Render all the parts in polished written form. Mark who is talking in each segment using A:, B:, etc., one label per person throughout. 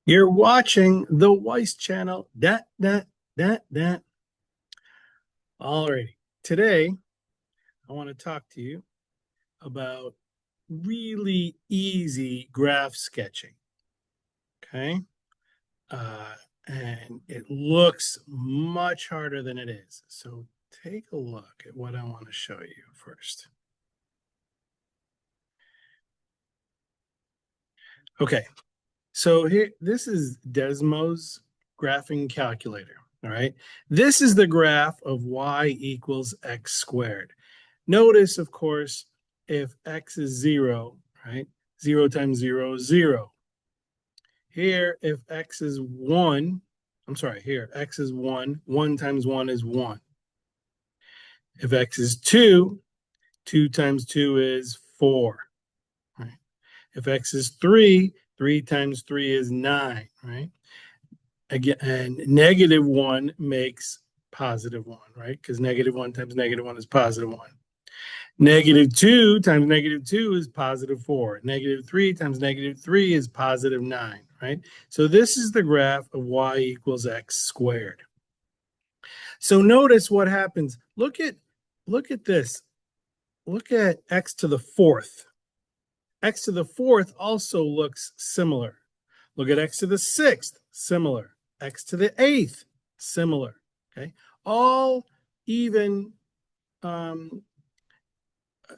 A: You're watching the Weiss channel. That. Alrighty. Today, I want to talk to you about really easy graph sketching. Okay. Uh, and it looks much harder than it is. So take a look at what I want to show you first. Okay. So here, this is Desmo's graphing calculator. All right. This is the graph of y equals x squared. Notice, of course, if x is 0, right? 0 times 0 is 0. Here, if x is 1, I'm sorry, here, x is 1, 1 times 1 is 1. If x is 2, 2 times 2 is 4. Right? If x is 3, 3 times 3 is 9, right? Again, and negative 1 makes positive 1, right? Because negative 1 times negative 1 is positive 1. Negative 2 times negative 2 is positive 4. Negative 3 times negative 3 is positive 9, right? So this is the graph of y equals x squared. So notice what happens. Look at this. Look at x to the fourth. X to the fourth also looks similar. Look at x to the sixth, similar. X to the eighth, similar. Okay, all even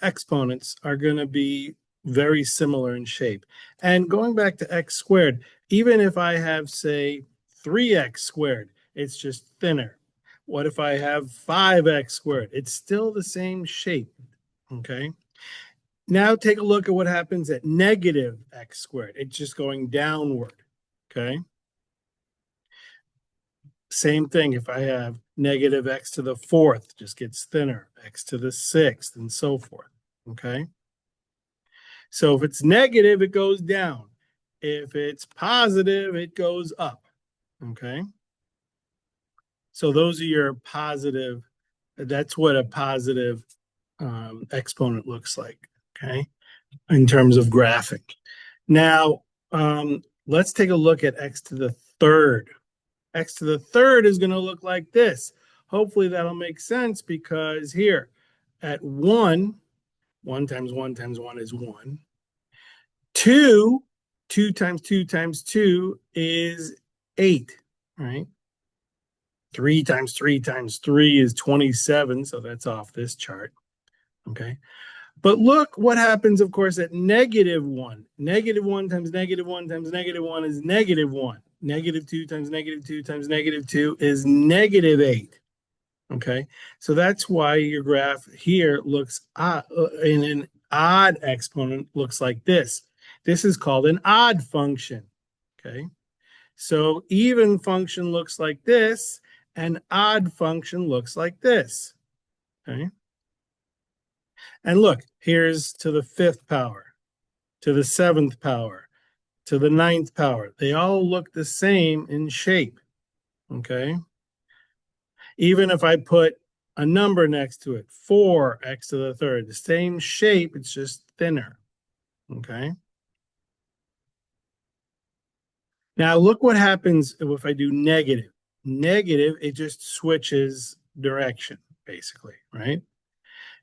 A: exponents are going to be very similar in shape. And going back to x squared, even if I have, say, 3x squared, it's just thinner. What if I have 5x squared? It's still the same shape, okay? Now take a look at what happens at negative x squared. It's just going downward, okay? Same thing if I have negative x to the fourth, just gets thinner, x to the sixth, and so forth, okay? So if it's negative, it goes down. If it's positive, it goes up. Okay. So those are your positive. That's what a positive exponent looks like. Okay. In terms of graphing. Now, let's take a look at x to the third. X to the third is going to look like this. Hopefully that'll make sense because here at 1, 1 times 1 times 1 is 1. 2, 2 times 2 times 2 is 8, right? 3 times 3 times 3 is 27, so that's off this chart, okay? But look what happens, of course, at negative 1. Negative 1 times negative 1 times negative 1 is negative 1. Negative 2 times negative 2 times negative 2 is negative 8, okay? So that's why your graph here looks odd, in an odd exponent looks like this. This is called an odd function, okay? So even function looks like this, and odd function looks like this, okay? And look, here's to the fifth power, to the seventh power, to the ninth power. They all look the same in shape, okay? Even if I put a number next to it, 4x to the third, the same shape, it's just thinner, okay? Now look what happens if I do negative. Negative, it just switches direction, basically, right?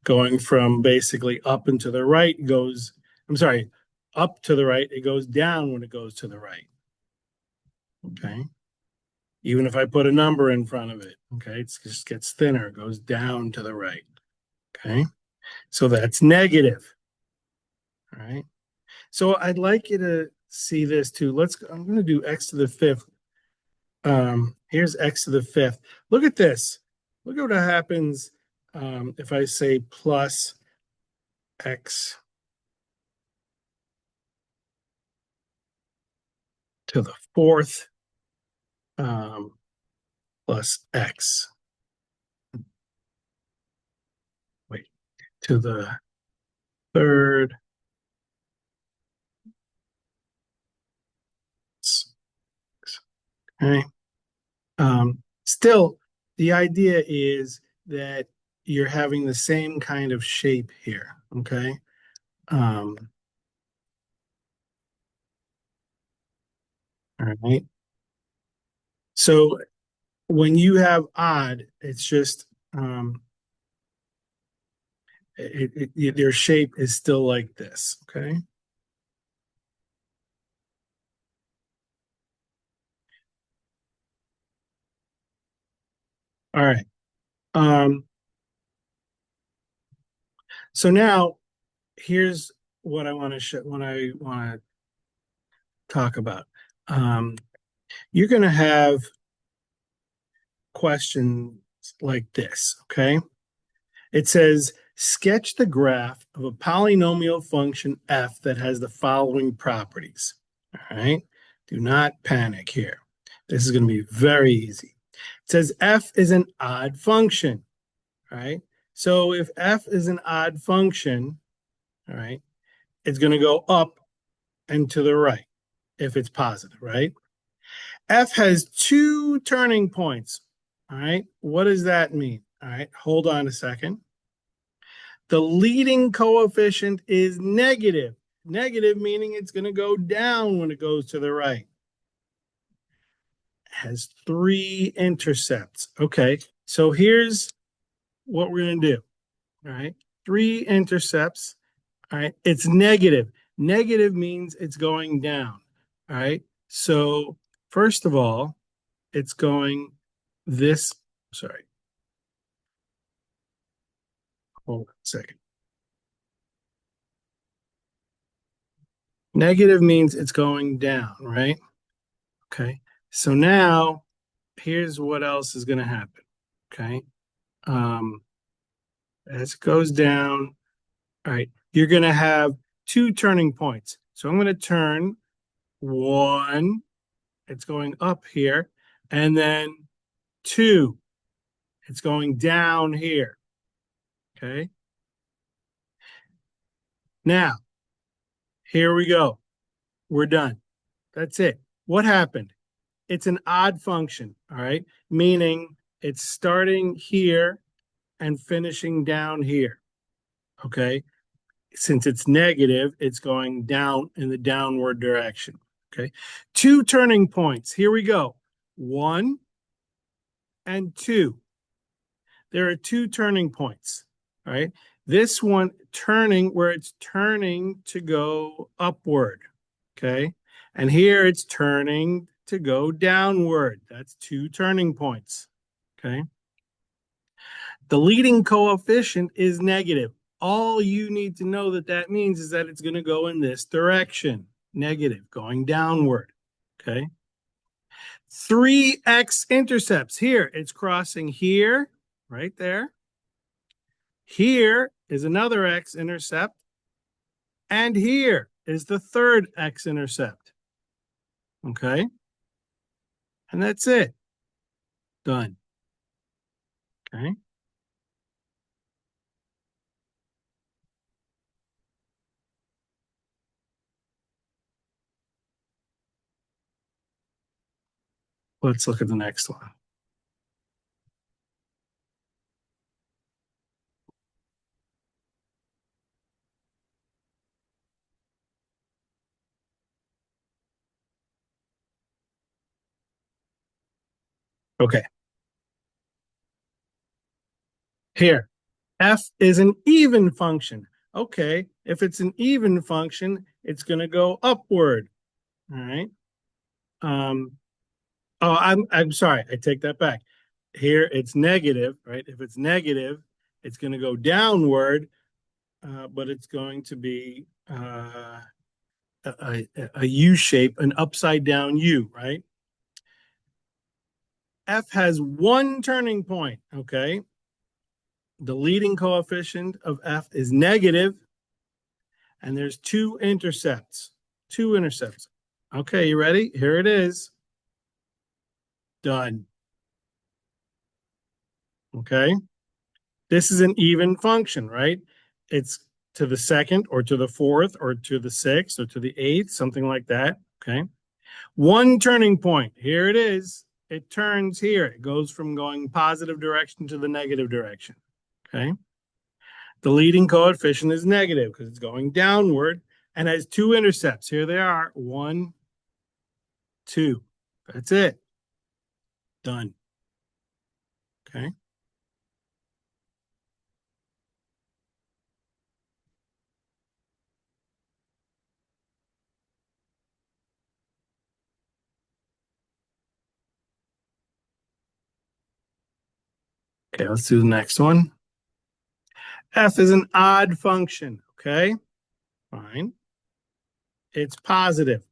A: Going from basically up and to the right goes, I'm sorry, up to the right, it goes down when it goes to the right, okay? Even if I put a number in front of it, okay, it just gets thinner, it goes down to the right, okay? So that's negative, all right? So I'd like you to see this too. I'm going to do x to the fifth. Here's x to the fifth. Look at this. Look at what happens if I say plus x to the fourth plus x. Wait, to the third. Okay. Still, the idea is that you're having the same kind of shape here. Okay. All All right. So when you have odd, it's just their shape is still like this. Okay. All right. Um, so now here's what I want to show, what I want to talk about. Um, you're going to have questions like this. Okay. It says, sketch the graph of a polynomial function f that has the following properties. All right. Do not panic here. This is going to be very easy. It says f is an odd function. All right. So if f is an odd function, all right, it's going to go up and to the right if it's positive, right? F has two turning points. All right. What does that mean? All right. Hold on a second. The leading coefficient is negative. Negative meaning it's going to go down when it goes to the right. It has three intercepts. Okay, so here's what we're going to do. All right, three intercepts. All right, it's negative. Negative means it's going down. All right, so first of all, it's going this. Sorry, hold on a second. Negative means it's going down, right? Okay. So now here's what else is going to happen. Okay. Um, as it goes down, all right, you're going to have two turning points. So I'm going to turn one, it's going up here, and then two, it's going down here. Okay. Now, here we go. We're done. That's it. What happened? It's an odd function. All right. Meaning it's starting here and finishing down here. Okay. Since it's negative, it's going down in the downward direction. Okay. Two turning points. Here we go. One and two. There are two turning points. All right. This one turning where it's turning to go upward. Okay. And here it's turning to go downward. That's two turning points. Okay. The leading coefficient is negative. All you need to know that that means is that it's going to go in this direction, negative, going downward. Okay. Three x-intercepts. Here, it's crossing here, right there. Here is another x-intercept. And here is the third x-intercept. Okay. And that's it. Done. Okay. Let's look at the next one. Okay. Here, f is an even function. Okay, if it's an even function, it's going to go upward. All right. Um, oh, I'm sorry. I take that back. Here, it's negative, right? If it's negative, it's going to go downward, but it's going to be a U shape, an upside down U, right? F has one turning point. Okay. The leading coefficient of F is negative, and there's two intercepts. Two intercepts. Okay, you ready? Here it is. Done. Okay. This is an even function, right? It's to the second or to the fourth or to the sixth or to the eighth, something like that. Okay. One turning point. Here it is. It turns here. It goes from going positive direction to the negative direction. Okay. The leading coefficient is negative because it's going downward and has two intercepts. Here they are. One 2. That's it. Done. Okay. Okay, let's do the next one. F is an odd function. Okay. Fine. It's positive.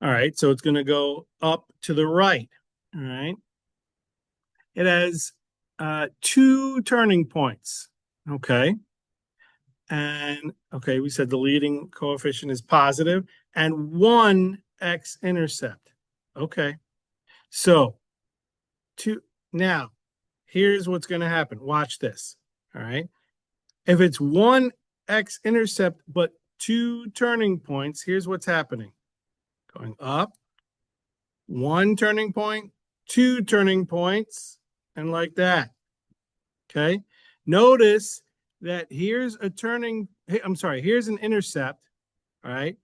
A: All right. So it's going to go up to the right. All right. It has 2 turning points. Okay. And okay, we said the leading coefficient is positive and 1 x-intercept. Okay. So now here's what's going to happen. Watch this. All right. If it's 1 x-intercept but 2 turning points, here's what's happening. Going up, 1 turning point, 2 turning points, and like that. Okay. Notice that here's a turning, I'm sorry, here's an intercept. All right.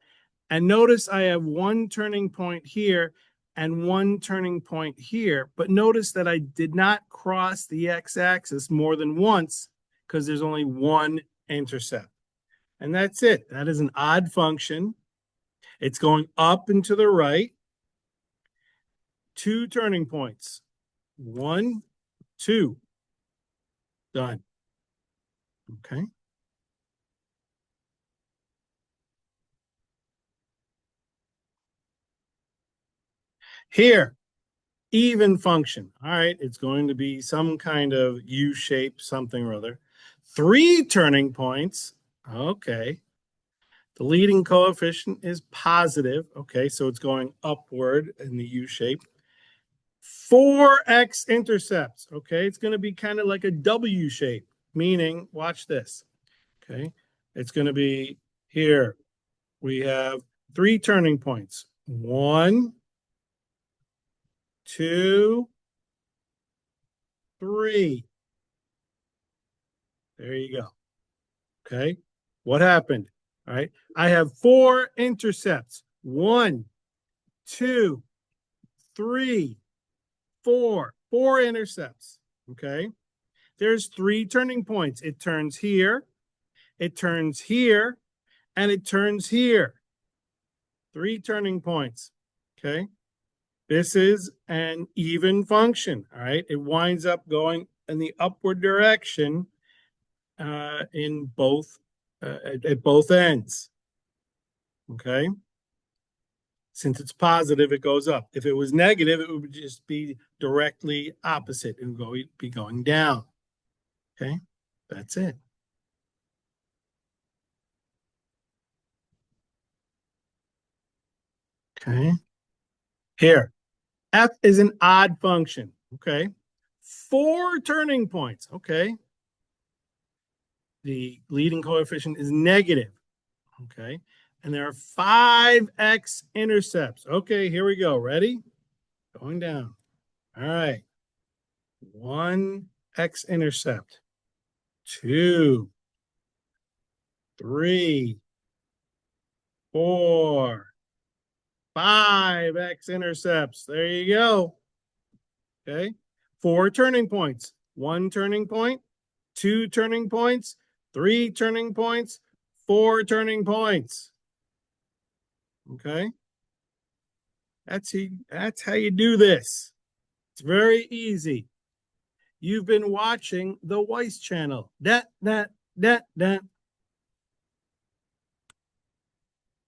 A: And notice I have 1 turning point here and 1 turning point here. But notice that I did not cross the x-axis more than once because there's only 1 intercept. And that's it. That is an odd function. It's going up and to the right. 2 turning points. 1, 2. Done. Okay. Here, even function. All right, it's going to be some kind of U shape, something or other. 3 turning points. Okay. The leading coefficient is positive. Okay, so it's going upward in the U shape. 4 x-intercepts. Okay, it's going to be kind of like a W shape, meaning, watch this. Okay, it's going to be here. We have 3 turning points. 1, 2, 3. There you go. Okay. What happened? All right. I have 4 intercepts. 1, 2, 3, 4. 4 intercepts. Okay. There's 3 turning points. It turns here, it turns here, and it turns here. 3 turning points. Okay. This is an even function. All right. It winds up going in the upward direction in both at both ends. Okay. Since it's positive, it goes up. If it was negative, it would just be directly opposite. It would be going down. Okay. That's it. Okay. Here, f is an odd function. Okay. 4 turning points. Okay. The leading coefficient is negative. Okay. And there are 5 x-intercepts. Okay, here we go. Ready? Going down. All right. 1 x-intercept. 2, 3, 4, 5 x-intercepts. There you go. Okay. 4 turning points. 1 turning point, 2 turning points, 3 turning points, 4 turning points. Okay. That's how you do this. It's very easy. You've been watching the Weiss channel.